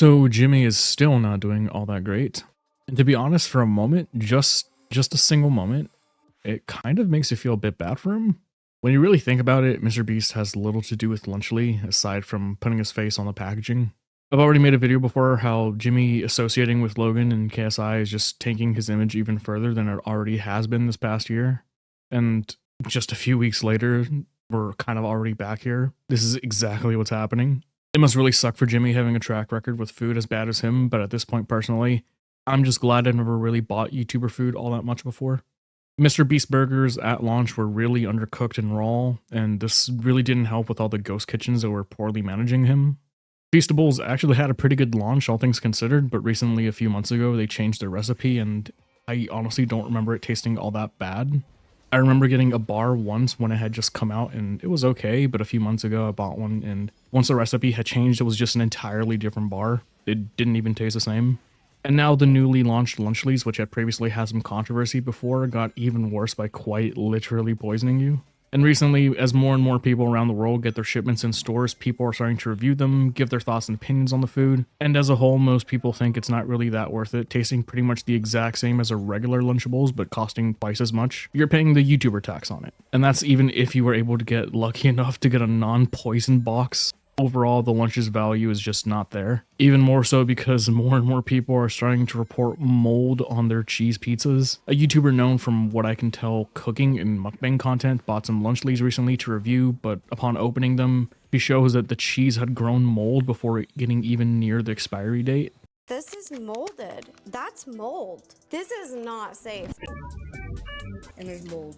So Jimmy is still not doing all that great. And to be honest, for a moment, just a single moment, it kind of makes you feel a bit bad for him. When you really think about it, Mr. Beast has little to do with Lunchly aside from putting his face on the packaging. I've already made a video before how Jimmy associating with Logan and KSI is just taking his image even further than it already has been this past year. And just a few weeks later, we're kind of already back here. This is exactly what's happening. It must really suck for Jimmy having a track record with food as bad as him, but at this point, personally, I'm just glad I never really bought YouTuber food all that much before. Mr. Beast burgers at launch were really undercooked and raw, and this really didn't help with all the ghost kitchens that were poorly managing him. Feastables actually had a pretty good launch, all things considered, but recently, a few months ago, they changed their recipe, and I honestly don't remember it tasting all that bad. I remember getting a bar once when it had just come out and it was okay, but a few months ago I bought one and once the recipe had changed, it was just an entirely different bar. It didn't even taste the same. And now the newly launched Lunchlies, which had previously had some controversy before, got even worse by quite literally poisoning you. And recently, as more and more people around the world get their shipments in stores, people are starting to review them, give their thoughts and opinions on the food. And as a whole, most people think it's not really that worth it, tasting pretty much the exact same as a regular Lunchables, but costing twice as much. You're paying the YouTuber tax on it. And that's even if you were able to get lucky enough to get a non-poison box. Overall, the lunch's value is just not there. Even more so because more and more people are starting to report mold on their cheese pizzas. A YouTuber known from what I can tell cooking and mukbang content bought some Lunchlies recently to review, but upon opening them, he shows that the cheese had grown mold before getting even near the expiry date. This is molded. That's mold. This is not safe. And there's mold.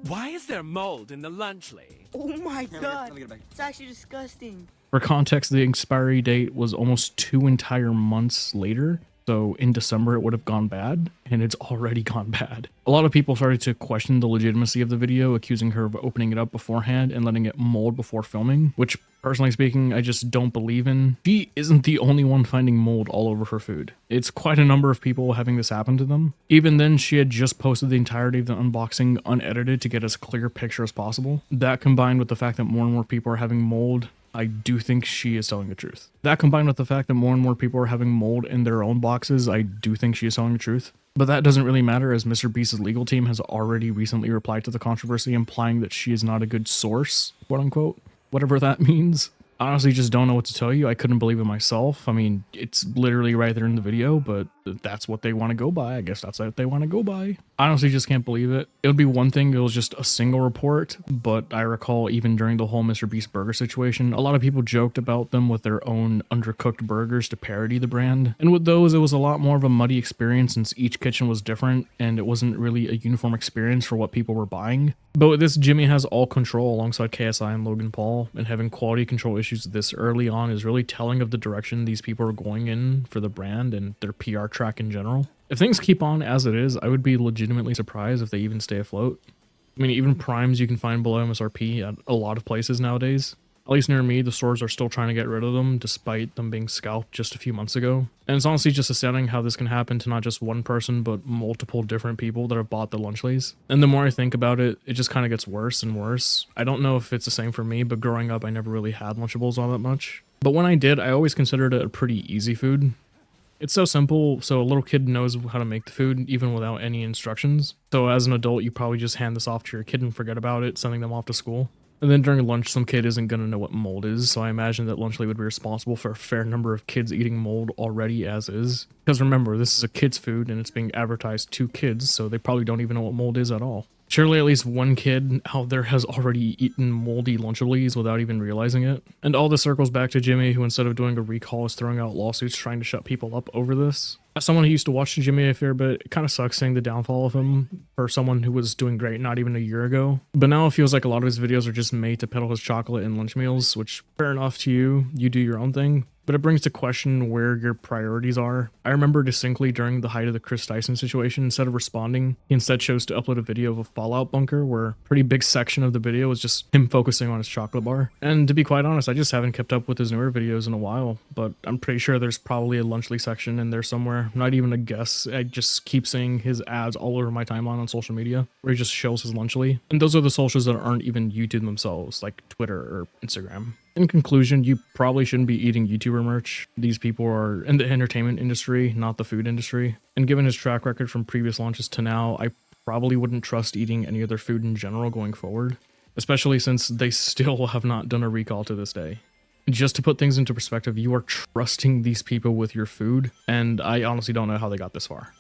Why is there mold in the Lunchly? Oh my god, it's actually disgusting. For context, the expiry date was almost 2 entire months later, so in December it would have gone bad, and it's already gone bad. A lot of people started to question the legitimacy of the video, accusing her of opening it up beforehand and letting it mold before filming, which, personally speaking, I just don't believe in. She isn't the only one finding mold all over her food. It's quite a number of people having this happen to them. Even then, she had just posted the entirety of the unboxing unedited to get as clear a picture as possible. That combined with the fact that more and more people are having mold, I do think she is telling the truth. That combined with the fact that more and more people are having mold in their own boxes, I do think she is telling the truth. But that doesn't really matter, as Mr. Beast's legal team has already recently replied to the controversy, implying that she is not a good source, quote unquote, whatever that means. I honestly just don't know what to tell you. I couldn't believe it myself. I mean, it's literally right there in the video, but that's what they want to go by. I guess that's what they want to go by. I honestly just can't believe it. It would be one thing if it was just a single report, but I recall even during the whole Mr. Beast burger situation, a lot of people joked about them with their own undercooked burgers to parody the brand. And with those, it was a lot more of a muddy experience since each kitchen was different and it wasn't really a uniform experience for what people were buying. But with this, Jimmy has all control alongside KSI and Logan Paul, and having quality control issues this early on is really telling of the direction these people are going in for the brand and their PR track in general. If things keep on as it is, I would be legitimately surprised if they even stay afloat. I mean, even primes you can find below MSRP at a lot of places nowadays. At least near me, the stores are still trying to get rid of them, despite them being scalped just a few months ago. And it's honestly just astounding how this can happen to not just one person, but multiple different people that have bought the Lunchlies. And the more I think about it, it just kind of gets worse and worse. I don't know if it's the same for me, but growing up, I never really had Lunchables all that much. But when I did, I always considered it a pretty easy food. It's so simple, so a little kid knows how to make the food, even without any instructions. So as an adult, you probably just hand this off to your kid and forget about it, sending them off to school. And then during lunch, some kid isn't going to know what mold is, so I imagine that Lunchly would be responsible for a fair number of kids eating mold already as is. Because remember, this is a kid's food and it's being advertised to kids, so they probably don't even know what mold is at all. Surely at least one kid out there has already eaten moldy Lunchables without even realizing it. And all this circles back to Jimmy, who instead of doing a recall is throwing out lawsuits trying to shut people up over this. As someone who used to watch Jimmy a fair bit, it kind of sucks seeing the downfall of him for someone who was doing great not even a year ago. But now it feels like a lot of his videos are just made to peddle his chocolate and lunch meals, which fair enough to you, you do your own thing. But it brings to question where your priorities are. I remember distinctly during the height of the Chris Dyson situation, instead of responding, he instead chose to upload a video of a Fallout bunker where a pretty big section of the video was just him focusing on his chocolate bar. And to be quite honest, I just haven't kept up with his newer videos in a while, but I'm pretty sure there's probably a Lunchly section in there somewhere. Not even a guess. I just keep seeing his ads all over my timeline on social media where he just shows his Lunchly. And those are the socials that aren't even YouTube themselves, like Twitter or Instagram. In conclusion, you probably shouldn't be eating YouTuber merch. These people are in the entertainment industry, not the food industry. And given his track record from previous launches to now, I probably wouldn't trust eating any of their food in general going forward, especially since they still have not done a recall to this day. Just to put things into perspective, you are trusting these people with your food, and I honestly don't know how they got this far.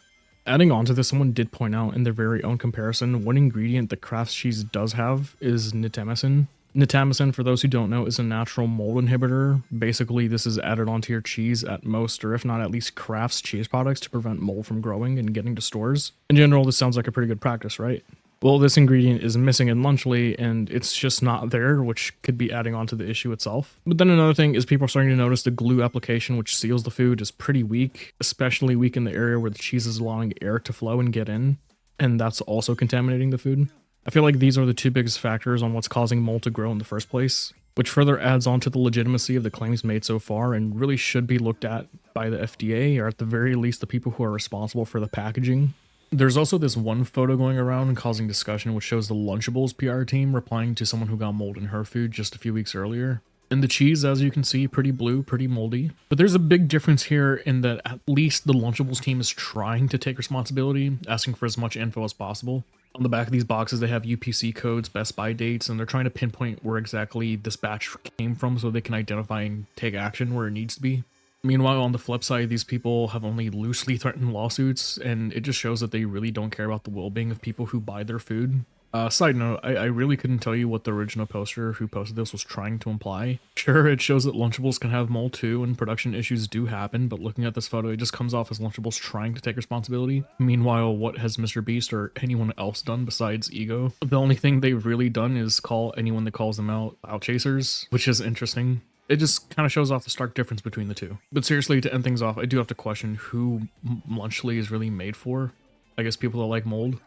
Adding on to this, someone did point out in their very own comparison, one ingredient that Kraft's cheese does have is nitamicin. Nitamicin, for those who don't know, is a natural mold inhibitor. Basically, this is added onto your cheese at most, or if not at least Kraft's cheese products, to prevent mold from growing and getting to stores. In general, this sounds like a pretty good practice, right? Well, this ingredient is missing in Lunchly, and it's just not there, which could be adding on to the issue itself. But then another thing is people are starting to notice the glue application which seals the food is pretty weak, especially weak in the area where the cheese is allowing air to flow and get in, and that's also contaminating the food. I feel like these are the two biggest factors on what's causing mold to grow in the first place, which further adds on to the legitimacy of the claims made so far and really should be looked at by the FDA, or at the very least the people who are responsible for the packaging. There's also this one photo going around and causing discussion which shows the Lunchables PR team replying to someone who got mold in her food just a few weeks earlier. And the cheese, as you can see, pretty blue, pretty moldy. But there's a big difference here in that at least the Lunchables team is trying to take responsibility, asking for as much info as possible. On the back of these boxes, they have UPC codes, best by dates, and they're trying to pinpoint where exactly this batch came from so they can identify and take action where it needs to be. Meanwhile, on the flip side, these people have only loosely threatened lawsuits, and it just shows that they really don't care about the well-being of people who buy their food. Side note, I really couldn't tell you what the original poster who posted this was trying to imply. Sure, it shows that Lunchables can have mold too, and production issues do happen, but looking at this photo, it just comes off as Lunchables trying to take responsibility. Meanwhile, what has Mr. Beast or anyone else done besides ego? The only thing they've really done is call anyone that calls them out chasers, which is interesting. It just kind of shows off the stark difference between the two. But seriously, to end things off, I do have to question who Lunchly is really made for. I guess people that like mold.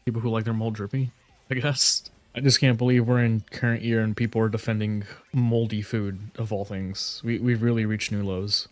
People who like their mold drippy, I guess. I just can't believe we're in current year and people are defending moldy food, of all things. We've really reached new lows.